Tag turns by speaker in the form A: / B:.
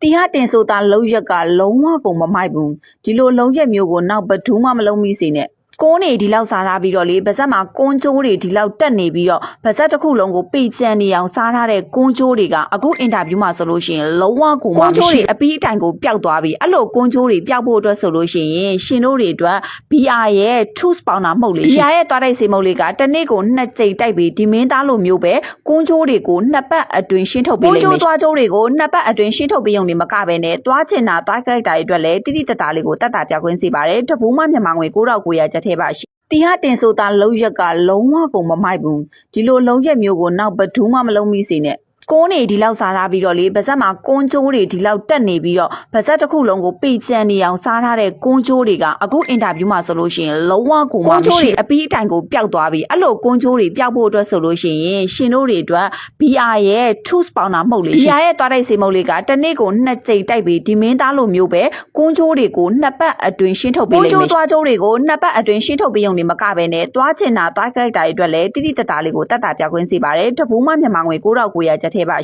A: တရားတင်ဆိုတာလုံးရက်ကလုံးဝကိုမမိုက်ဘူးဒီလိုလုံးရက်မျိုးကိုနောက်ဘဒူးမှမလုံးမိစေနဲ့ကိုးနေဒီလောက်စားထားပြီးတော့လေဗဇက်မှာကွန်းကျိုးတွေဒီလောက်တက်နေပြီးတော့ဗဇက်တစ်ခုလုံးကိုပေချန်နေအောင်စားထားတဲ့ကွန်းကျိုးတွေကအခုအင်တာဗျူးမှာဆိုလို့ရှိရင်လုံးဝကိုကွန်းကျိုးတွေအပီးအတိုင်ကိုပျောက်သွားပြီအဲ့လိုကွန်းကျိုးတွေပျောက်ဖို့အတွက်ဆိုလို့ရှိရင်ရှင်တို့တွေအတွက် BR ရဲ့ tooth powder မှုတ်လေး BR ရဲ့သွားတိုက်စေမှုတ်လေးကတစ်နေ့ကို2ကြိမ်တိုက်ပြီးဒီမင်းသားလိုမျိုးပဲကွန်းကျိုးတွေကို2ပတ်အတွင်းရှင်းထုတ်ပေးလိမ့်မယ်ကွန်းကျိုးသွားကျိုးတွေကို2ပတ်အတွင်းရှင်းထုတ်ပေးုံနေမကပဲနဲ့သွားချင်တာသွားကြိုက်တာတွေအတွက်လည်းတိတိတသားလေးကိုတတ်တာပြခွင့်စေပါတယ်တပူးမမြန်မာငွေ9900ကျပ်ထဲပါရှိတရားတင်ဆိုတာလုံးရက်ကလုံးဝကိုမမိုက်ဘူးဒီလိုလုံးရက်မျိုးကိုနောက်ဘဒူးမှမလုံးမိစေနဲ့ကိုးနေဒီလောက်စားထားပြီးတော့လေဗဇက်မှာကွန်းကျိုးတွေဒီလောက်တက်နေပြီးတော့ဗဇက်တစ်ခုလုံးကိုပေချန်နေအောင်စားထားတဲ့ကွန်းကျိုးတွေကအခုအင်တာဗျူးမှာဆိုလို့ရှိရင်လုံးဝကိုကွန်းကျိုးတွေအပီးအတိုင်ကိုပျောက်သွားပြီအဲ့လိုကွန်းကျိုးတွေပျောက်ဖို့အတွက်ဆိုလို့ရှိရင်ရှင်တို့တွေအတွက် BR ရဲ့ tooth powder မှုတ်လေး BR ရဲ့သွားတိုက်စေမှုတ်လေးကတစ်နေ့ကို2ကြိမ်တိုက်ပြီးဒီမင်းသားလိုမျိုးပဲကွန်းကျိုးတွေကို2ပတ်အတွင်းရှင်းထုတ်ပေးလိမ့်မယ်ကွန်းကျိုးသွားကျိုးတွေကို2ပတ်အတွင်းရှင်းထုတ်ပေးုံနေမကပဲနဲ့သွားချင်တာသွားကြိုက်တာတွေအတွက်လည်းတိတိတသားလေးကိုတတ်တာပြခွင့်စေပါတယ်တပူးမမြန်မာငွေ9900ကျပ်ထဲပါ